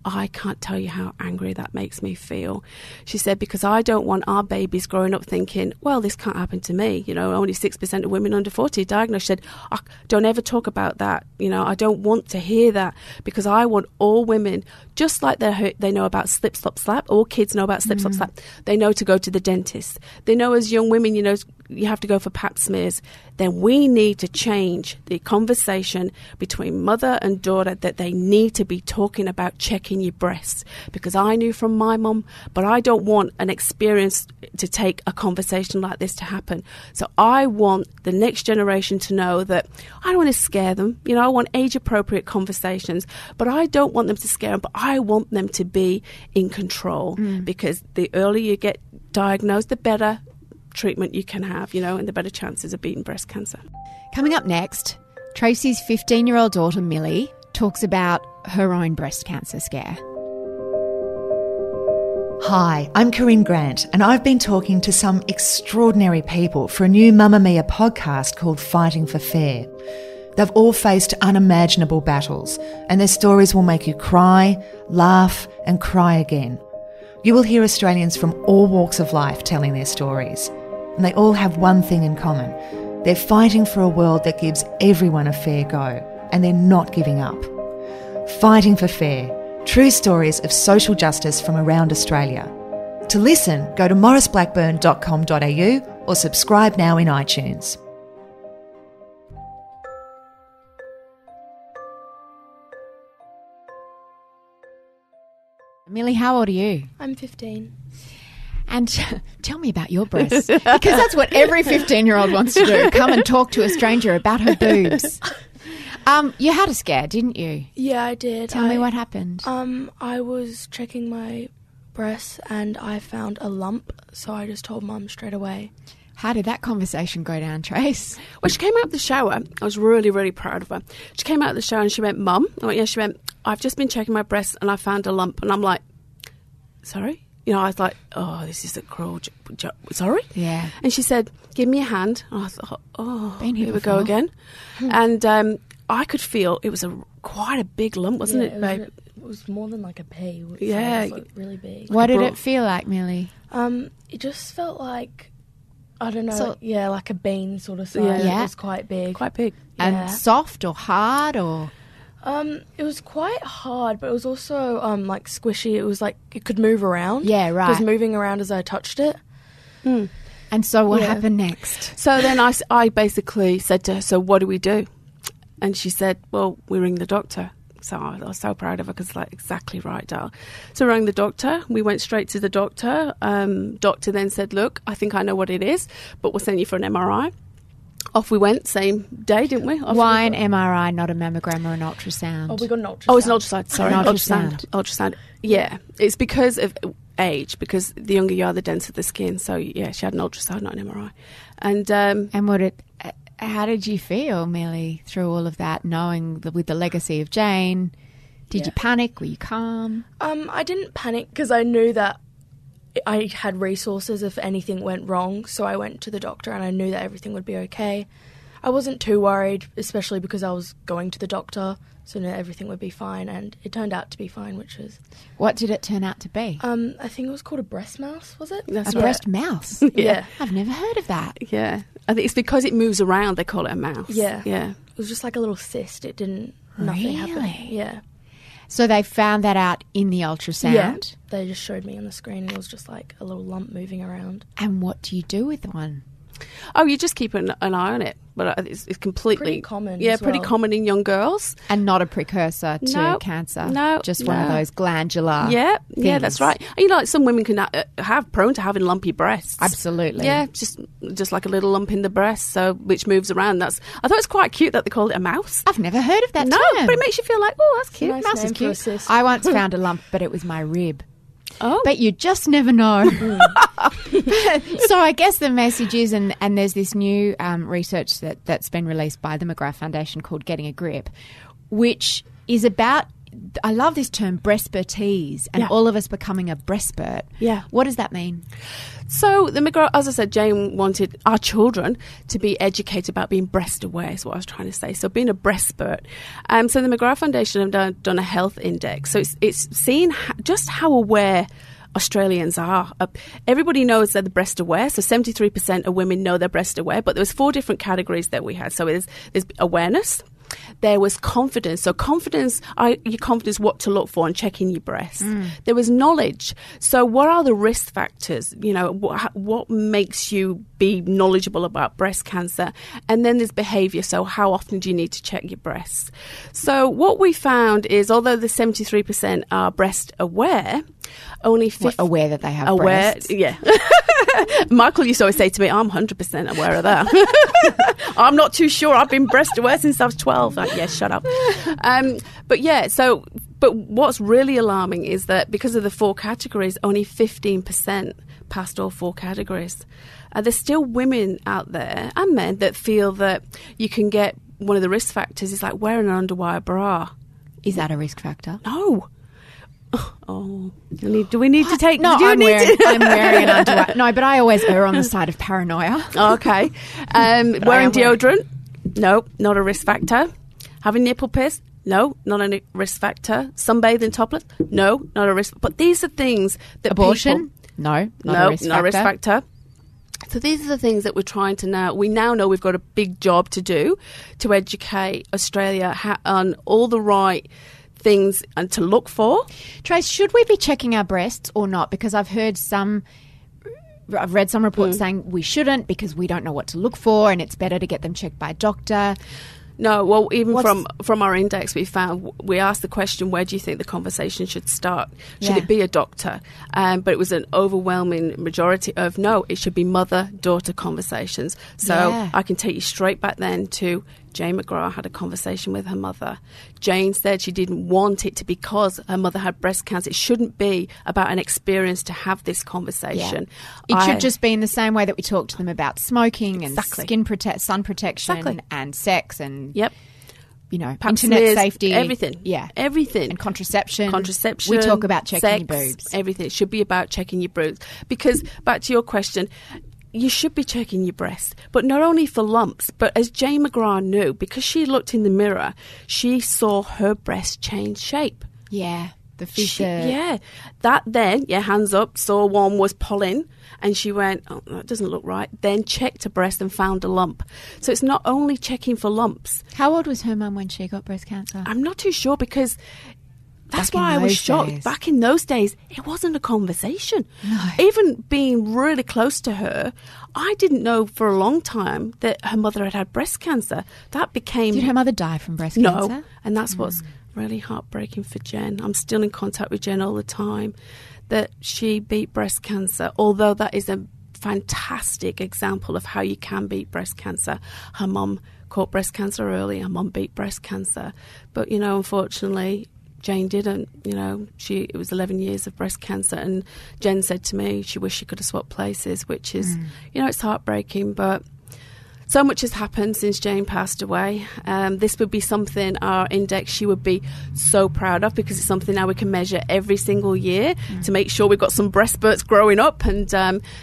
I can't tell you how angry that makes me feel. She said, because I don't want our babies growing up thinking, well, this can't happen to me. You know, only 6% of women under 40 are diagnosed. She said, don't ever talk about that. You know, I don't want to hear that, because I want all women, just like they know about slip, slop, slap. All kids know about slip, slop, slap. They know to go to the dentist. They know as young women, you know, you have to go for pap smears. Then we need to change the conversation between mother and daughter, that they need to be talking about checking your breasts. Because I knew from my mum, but I don't want an experience to take a conversation like this to happen. So I want the next generation to know that I don't want to scare them. You know, I want age-appropriate conversations, but I don't want them to scare them, but I want them to be in control. Because the earlier you get diagnosed, the better treatment you can have, you know, and the better chances of beating breast cancer. Coming up next, Tracy's 15-year-old daughter, Millie, talks about her own breast cancer scare. Hi, I'm Corinne Grant, and I've been talking to some extraordinary people for a new Mamma Mia podcast called Fighting for Fair. They've all faced unimaginable battles, and their stories will make you cry, laugh, and cry again. You will hear Australians from all walks of life telling their stories. And they all have one thing in common. They're fighting for a world that gives everyone a fair go, and they're not giving up. Fighting for Fair. True stories of social justice from around Australia. To listen, go to morrisblackburn.com.au or subscribe now in iTunes. Millie, how old are you? I'm 15. And tell me about your breasts, because that's what every 15-year-old wants to do, come and talk to a stranger about her boobs. You had a scare, didn't you? Yeah, I did. Tell me what happened. I was checking my breasts and I found a lump, so I just told Mum straight away. How did that conversation go down, Trace? Well, she came out of the shower. I was really, really proud of her. She came out of the shower and she went, Mum? I went, yeah. She went, I've just been checking my breasts and I found a lump. And I'm like, sorry? You know, I was like, oh, this is a cruel sorry? Yeah. And she said, give me a hand. And I thought, oh, Been here we before. go again. And I could feel it was quite a big lump, wasn't it, babe? It was more than like a pea. Yeah. It was like really big. What did it feel like, Millie? It just felt like, I don't know, So- like a bean sort of size. Yeah. It was quite big. Quite big. And Yeah. soft or hard or... It was quite hard, but it was also like squishy. It was like it could move around. Yeah, right. It was moving around as I touched it. And so what Yeah. happened next? So then I basically said to her, so what do we do? And she said, well, we ring the doctor. So I was so proud of her because like, exactly right, Dal. So we rang the doctor. We went straight to the doctor. Doctor then said, look, I think I know what it is, but we'll send you for an MRI. Off we went, same day, didn't we? Why an MRI, not a mammogram or an ultrasound? Oh, we got an ultrasound. Oh, it's an ultrasound, sorry. An ultrasound. Ultrasound. Yeah. It's because of age, because the younger you are, the denser the skin. So, yeah, she had an ultrasound, not an MRI. And And how did you feel, Millie, through all of that, knowing with the legacy of Jane? Did you panic? Were you calm? I didn't panic because I knew that I had resources if anything went wrong. So I went to the doctor and I knew that everything would be okay. I wasn't too worried, especially because I was going to the doctor, so I knew everything would be fine. And it turned out to be fine, which was... What did it turn out to be? I think it was called a breast mouse, was it? That's A right. breast mouse? Yeah. I've never heard of that. Yeah. I think it's because it moves around, they call it a mouse. Yeah. Yeah. It was just like a little cyst. It didn't... Nothing happened. Really? Yeah. So they found that out in the ultrasound? Yeah. They just showed me on the screen and it was just like a little lump moving around. And what do you do with one? Oh, you just keep an eye on it. but it's completely Pretty common Yeah, as pretty well. common in young girls. And not a precursor to cancer. No, just one of those glandular. Yeah, things. that's right. And, like some women can have prone to having lumpy breasts. Absolutely. Yeah, just like a little lump in the breast, so which moves around. I thought it was quite cute that they called it a mouse. I've never heard of that No, term. but it makes you feel like, oh, that's cute. Nice Mouse is name for a cute. cyst. I once found a lump, but it was my rib. Oh, But you just never know. So I guess the message is, and there's this new research that's been released by the McGrath Foundation called Getting a Grip, which is about, I love this term, breastpertise, and all of us becoming a breastpert. Yeah. What does that mean? So the McGrath, as I said, Jane wanted our children to be educated about being breast aware, is what I was trying to say. So being a breastpert. So the McGrath Foundation have done a health index. So it's seeing just how aware Australians are. Everybody knows they're the breast aware. So 73% of women know they're breast aware. But there was 4 different categories that we had. So there's awareness. There was confidence. So confidence, your confidence what to look for and checking your breasts. There was knowledge. So what are the risk factors? You know, what makes you be knowledgeable about breast cancer? And then there's behaviour. So how often do you need to check your breasts? So what we found is, although the 73% are breast aware, only 50... Aware that they have breasts. Yeah. Michael used to always say to me, I'm 100% aware of that. I'm not too sure. I've been breast aware since I was 12. Like, yeah, shut up. But what's really alarming is that because of the 4 categories, only 15% passed all 4 categories. There's still women out there and men that feel that you can get, one of the risk factors is like wearing an underwire bra. Is that a risk factor? No. Oh, do we need to take... No, I'm wearing an underwear. No, but I always err on the side of paranoia. Okay. Wearing deodorant? No, not a risk factor. Having nipple pierced? No, not a risk factor. Sunbathing topless? No, not a risk. But these are things that Abortion? No, not a risk factor. So these are the things that we're trying to we now know we've got a big job to do to educate Australia on all the right things and to look for. Trace, should we be checking our breasts or not? Because I've read some reports saying we shouldn't because we don't know what to look for and it's better to get them checked by a doctor. No, well, even from our index, we asked the question, where do you think the conversation should start? Should it be a doctor? But it was an overwhelming majority of no, it should be mother-daughter conversations. So I can take you straight back then to Jane McGrath had a conversation with her mother. Jane said she didn't want it to because her mother had breast cancer. It shouldn't be about an experience to have this conversation. Yeah. It should just be in the same way that we talk to them about smoking and sun protection and sex and you know, Pap internet smears, safety. Everything. Yeah. Everything. And contraception. We talk about checking sex, your boobs. Everything. It should be about checking your boobs. Because, back to your question, you should be checking your breasts, but not only for lumps, but as Jane McGrath knew, because she looked in the mirror, she saw her breast change shape. Yeah. The fissure. Hands up, saw one was pulling, and she went, oh, that doesn't look right. Then checked her breast and found a lump. So it's not only checking for lumps. How old was her mum when she got breast cancer? I'm not too sure because that's why I was shocked. Back in those days, it wasn't a conversation. No. Even being really close to her, I didn't know for a long time that her mother had breast cancer. That became... Did her mother die from breast cancer? No, and that's what's really heartbreaking for Jen. I'm still in contact with Jen all the time, that she beat breast cancer, although that is a fantastic example of how you can beat breast cancer. Her mum caught breast cancer early, her mum beat breast cancer. But, you know, unfortunately, Jane didn't. You know, it was 11 years of breast cancer, and Jen said to me she wished she could have swapped places, which is, you know, it's heartbreaking, but so much has happened since Jane passed away. This would be something, our index, she would be so proud of, because it's something now we can measure every single year to make sure we've got some breast spurts growing up and,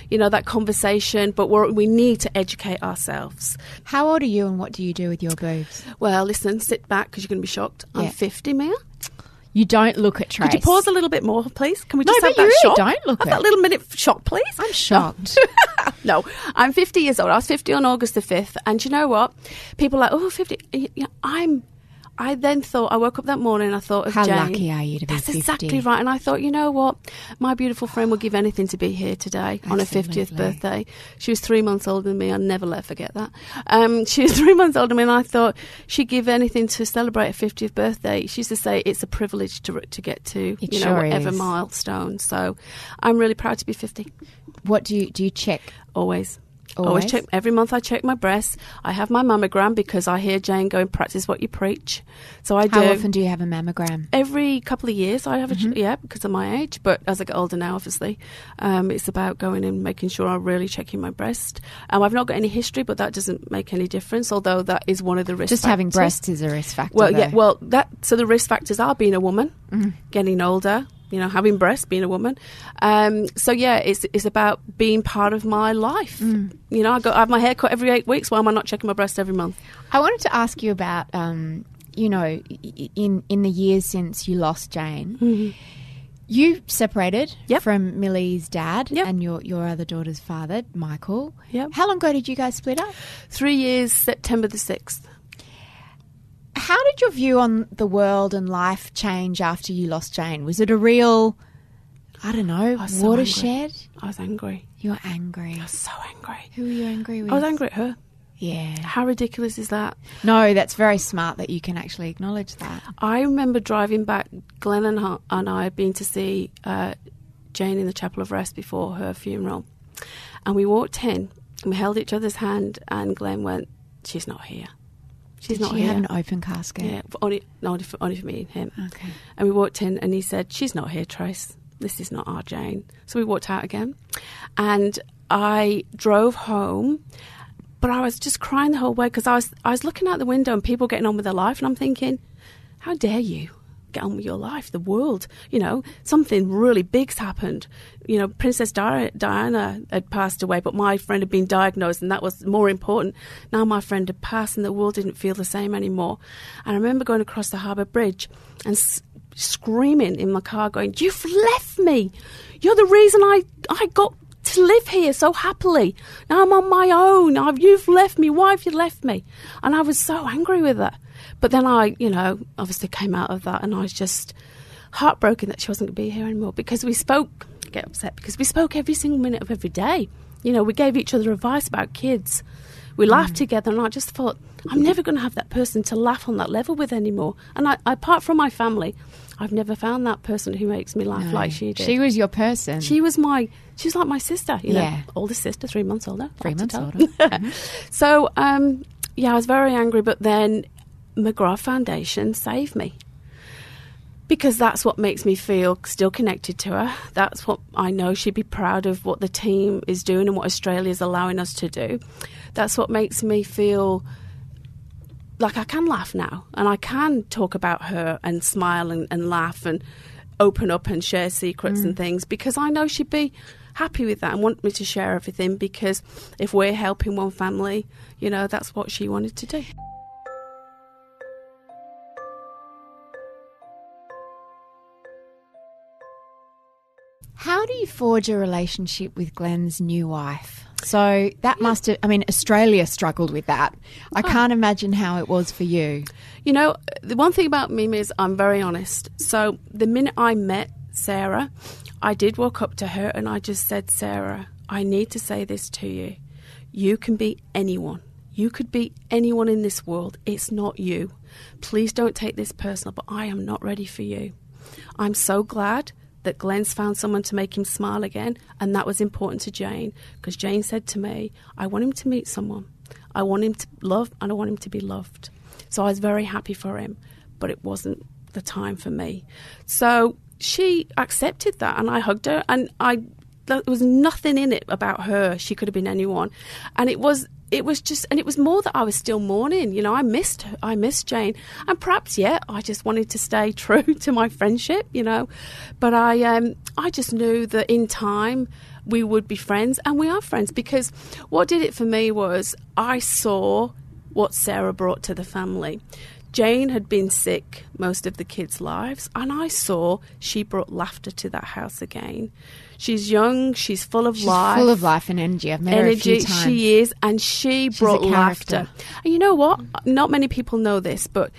you know, that conversation. But we need to educate ourselves. How old are you and what do you do with your boobs? Well, listen, sit back because you're going to be shocked. I'm 50, Mia. You don't look at Trace. Could you pause a little bit more, please? Can we just have that really shock? Don't look have at that little minute shock, please. I'm shocked. No, I'm 50 years old. I was 50 on August the 5th. And you know what? People are like, oh, 50. Yeah, I then thought, I woke up that morning and I thought of How Jane. lucky are you to be That's 50? exactly right. And I thought, you know what? My beautiful friend would give anything to be here today on her 50th birthday. She was 3 months older than me. I'll never let her forget that. She was 3 months older than me, and I thought she'd give anything to celebrate her 50th birthday. She used to say it's a privilege to get to whatever milestone. So I'm really proud to be 50. What do you check? Always. Always check every month. I check my breasts. I have my mammogram because I hear Jane go and practice what you preach. So I do. How often do you have a mammogram? Every couple of years I have because of my age. But as I get older now, obviously, it's about going and making sure I'm really checking my breast. I've not got any history, but that doesn't make any difference. Although that is one of the risk factors. Just having breasts is a risk factor. Well, though. yeah. Well, so the risk factors are being a woman, getting older. Having breasts, being a woman. It's about being part of my life. I have my hair cut every 8 weeks. Why am I not checking my breast every month? I wanted to ask you about, in the years since you lost Jane, you separated from Millie's dad and your other daughter's father, Michael. Yep. How long ago did you guys split up? 3 years, September the 6th. How did your view on the world and life change after you lost Jane? Was it a real, watershed? I was angry. You were angry. I was so angry. Who were you angry with? I was angry at her. Yeah. How ridiculous is that? No, that's very smart that you can actually acknowledge that. I remember driving back. Glenn and I had been to see Jane in the Chapel of Rest before her funeral. And we walked in and we held each other's hand and Glenn went, "She's not here. She's not here." Did she have an open casket? Yeah, only for me and him. Okay. And we walked in and he said, "She's not here, Trace. This is not our Jane." So we walked out again. And I drove home, but I was just crying the whole way because I was looking out the window and people getting on with their life and I'm thinking, how dare you get on with your life, the world, something really big's happened. Princess Diana had passed away, but my friend had been diagnosed and that was more important. Now my friend had passed and the world didn't feel the same anymore. And I remember going across the Harbour Bridge and screaming in my car going, "You've left me. You're the reason I got to live here so happily. Now I'm on my own. You've left me. Why have you left me?" And I was so angry with her. But then I, obviously came out of that and I was just heartbroken that she wasn't going to be here anymore because we spoke every single minute of every day. We gave each other advice about kids. We laughed together and I just thought, I'm never going to have that person to laugh on that level with anymore. And I, apart from my family, I've never found that person who makes me laugh like she did. She was your person. She was like my sister, older sister, 3 months older. 3 months older. So, I was very angry, but then McGrath Foundation saved me. Because that's what makes me feel still connected to her. That's what I know she'd be proud of what the team is doing and what Australia's allowing us to do. That's what makes me feel like I can laugh now and I can talk about her and smile and laugh and open up and share secrets and things because I know she'd be happy with that and want me to share everything because if we're helping one family, that's what she wanted to do. How do you forge a relationship with Glenn's new wife? So that must have, Australia struggled with that. I can't imagine how it was for you. The one thing about me is I'm very honest. So the minute I met Sarah, I did walk up to her and I just said, "Sarah, I need to say this to you. You can be anyone. You could be anyone in this world. It's not you. Please don't take this personal, but I am not ready for you. I'm so glad that Glenn's found someone to make him smile again, and that was important to Jane, because Jane said to me, I want him to meet someone. I want him to love, and I want him to be loved." So I was very happy for him, but it wasn't the time for me. So she accepted that, and I hugged her, and there was nothing in it about her. She could have been anyone. And it was more that I was still mourning. I missed her. I missed Jane. And perhaps, I just wanted to stay true to my friendship, But I just knew that in time we would be friends, and we are friends, because what did it for me was I saw what Sarah brought to the family. Jane had been sick most of the kids' lives, and I saw she brought laughter to that house again. She's young, she's full of life. Full of life and energy. I've met her a few times. She is, and she's brought laughter. And you know what? Not many people know this, but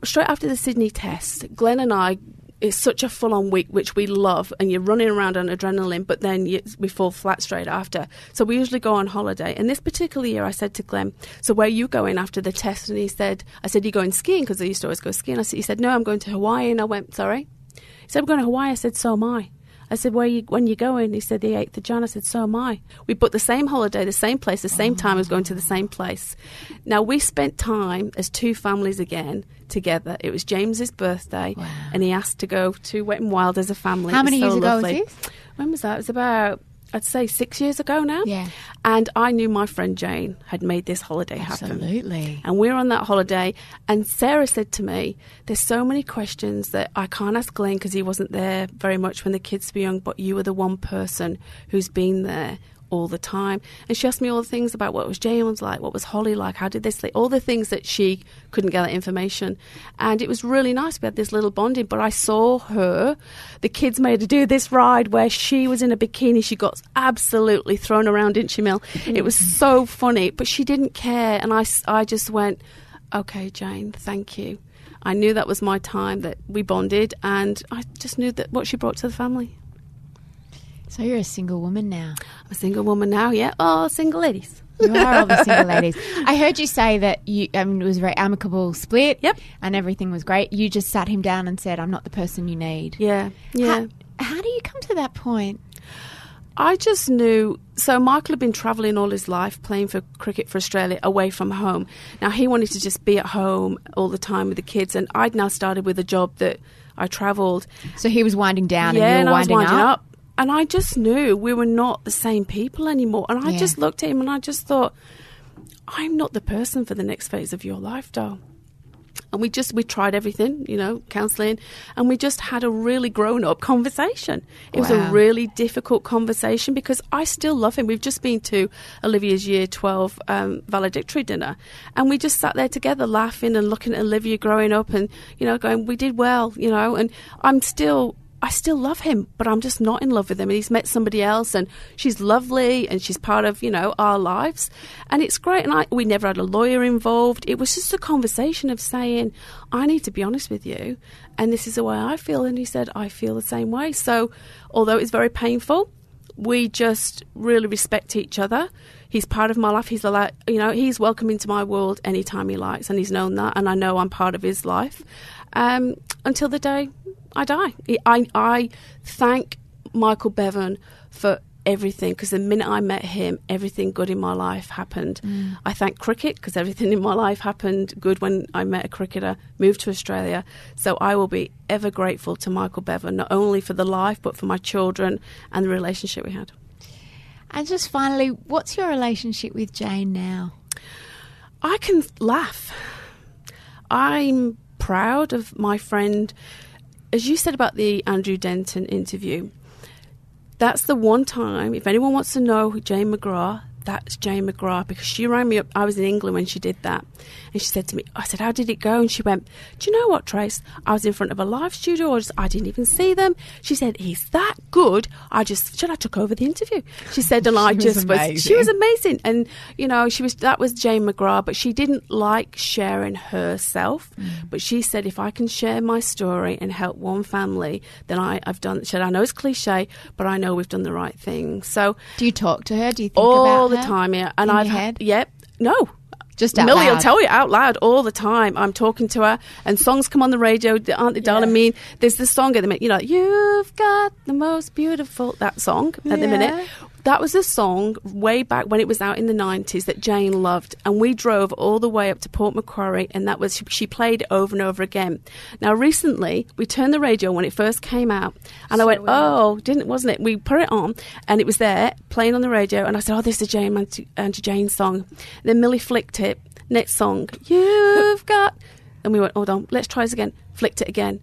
straight after the Sydney test, Glenn and I, it's such a full-on week, which we love, and you're running around on adrenaline, but then we fall flat straight after. So we usually go on holiday. And this particular year, I said to Glenn, so where are you going after the test? And I said, you're going skiing, because I used to always go skiing. He said, no, I'm going to Hawaii. And I went, sorry? He said, I'm going to Hawaii. I said, so am I. I said, when you going? He said, the 8th of Jan. I said, so am I. We booked the same holiday, the same place, the same time as going to the same place. Now, we spent time as two families again together. It was James's birthday, and he asked to go to Wet n Wild as a family. How many years ago was this? When was that? It was about, I'd say 6 years ago now. Yeah. And I knew my friend Jane had made this holiday happen. Absolutely. And we're on that holiday, and Sarah said to me, there's so many questions that I can't ask Glenn because he wasn't there very much when the kids were young, but you were the one person who's been there all the time. And she asked me all the things about what was James like, what was Holly like, how did they sleep, all the things that she couldn't get that information. And it was really nice. We had this little bonding, but I saw her, the kids made her do this ride where she was in a bikini. She got absolutely thrown around, didn't she, Mel? It was so funny, but she didn't care. And I just went, okay, Jane, thank you. I knew that was my time, that we bonded, and I just knew that what she brought to the family. So you're a single woman now. I'm a single woman now, yeah. Oh, single ladies. You are all the single ladies. I heard you say that it was a very amicable split. Yep. And everything was great. You just sat him down and said, I'm not the person you need. Yeah, yeah. How do you come to that point? I just knew. So Michael had been travelling all his life, playing for cricket for Australia, away from home. Now he wanted to just be at home all the time with the kids, and I'd now started with a job that I travelled. So he was winding down, yeah, and you were I was winding up. And I just knew we were not the same people anymore. And I just looked at him and I just thought, I'm not the person for the next phase of your life, doll. And we tried everything, counselling, and we just had a really grown-up conversation. It was a really difficult conversation because I still love him. We've just been to Olivia's Year 12 valedictory dinner, and we just sat there together laughing and looking at Olivia growing up and, going, we did well, and I still love him, but I'm just not in love with him. And he's met somebody else, and she's lovely, and she's part of, our lives. And it's great. And we never had a lawyer involved. It was just a conversation of saying, I need to be honest with you, and this is the way I feel. And he said, I feel the same way. So although it's very painful, we just really respect each other. He's part of my life. He's allowed, he's welcome into my world anytime he likes, and he's known that. And I know I'm part of his life until the day I die. I thank Michael Bevan for everything, because the minute I met him, everything good in my life happened. I thank cricket, because everything in my life happened good when I met a cricketer, moved to Australia. So I will be ever grateful to Michael Bevan, not only for the life, but for my children and the relationship we had. And just finally, what's your relationship with Jane now? I can laugh. I'm proud of my friend. As you said about the Andrew Denton interview, that's the one time, if anyone wants to know who Jane McGrath, that's Jane McGrath, because she rang me up. I was in England when she did that, and she said to me, I said, how did it go? And she went, do you know what, Trace? I was in front of a live studio, I didn't even see them. She said, he's that good. I took over the interview. She said, and she was amazing. And, that was Jane McGrath, but she didn't like sharing herself. But she said, if I can share my story and help one family, then I've done. She said, I know it's cliche, but I know we've done the right thing. So, do you talk to her? Do you think all about the her? Time, yeah. And I've had, no. Just out Millie loud. will tell you out loud all the time. I'm talking to her, and songs come on the radio, aren't they, darling? Yeah. There's this song at the minute, you've got the most beautiful, that song at the minute. That was a song way back when it was out in the 90s that Jane loved, and we drove all the way up to Port Macquarie, and she played it over and over again. Now, recently, we turned the radio when it first came out, and I went, wasn't it? We put it on, and it was there, playing on the radio, and I said, this is a Auntie Jane song. And then Millie flicked it, next song, you've got, and we went, hold on, let's try this again, flicked it again.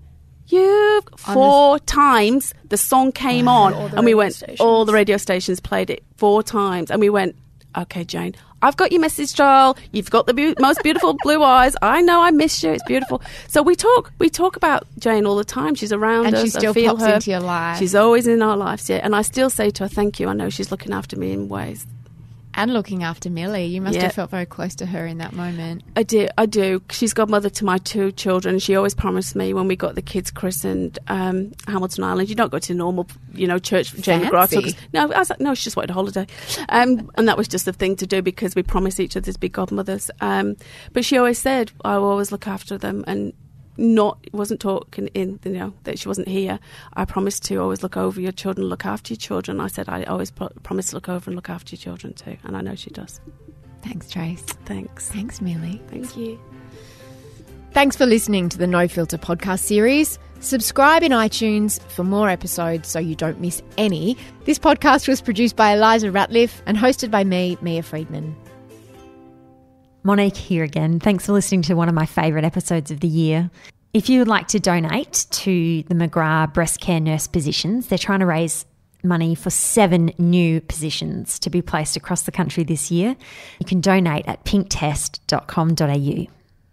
Four times the song came on, and we went, all the radio stations played it 4 times, and we went, okay, Jane, I've got your message, doll. You've got the most beautiful blue eyes. I know I miss you. It's beautiful. So we talk about Jane all the time. She's around us. And she still pops into your life. She's always in our lives, yeah. And I still say to her, thank you. I know she's looking after me in ways. And looking after Millie. You must Yeah. have felt very close to her in that moment. I do. She's godmother to my 2 children. She always promised me when we got the kids christened, Hamilton Island, you don't go to normal, church for Jane McGrath. Fancy. No, I was like, no, she just wanted a holiday. And that was just the thing to do because we promised each other to be godmothers. But she always said, I will always look after them, and wasn't talking in, that she wasn't here. I promised to always look over your children, look after your children. I said I always promise to look over and look after your children too, and I know she does. Thanks, Trace. Thanks. Thanks, Millie. Thank you. Thanks for listening to the No Filter podcast series. Subscribe in iTunes for more episodes so you don't miss any. This podcast was produced by Eliza Ratliff and hosted by me, Mia Friedman. Monique here again. Thanks for listening to one of my favourite episodes of the year. If you would like to donate to the McGrath breast care nurse positions, they're trying to raise money for 7 new positions to be placed across the country this year. You can donate at pinktest.com.au.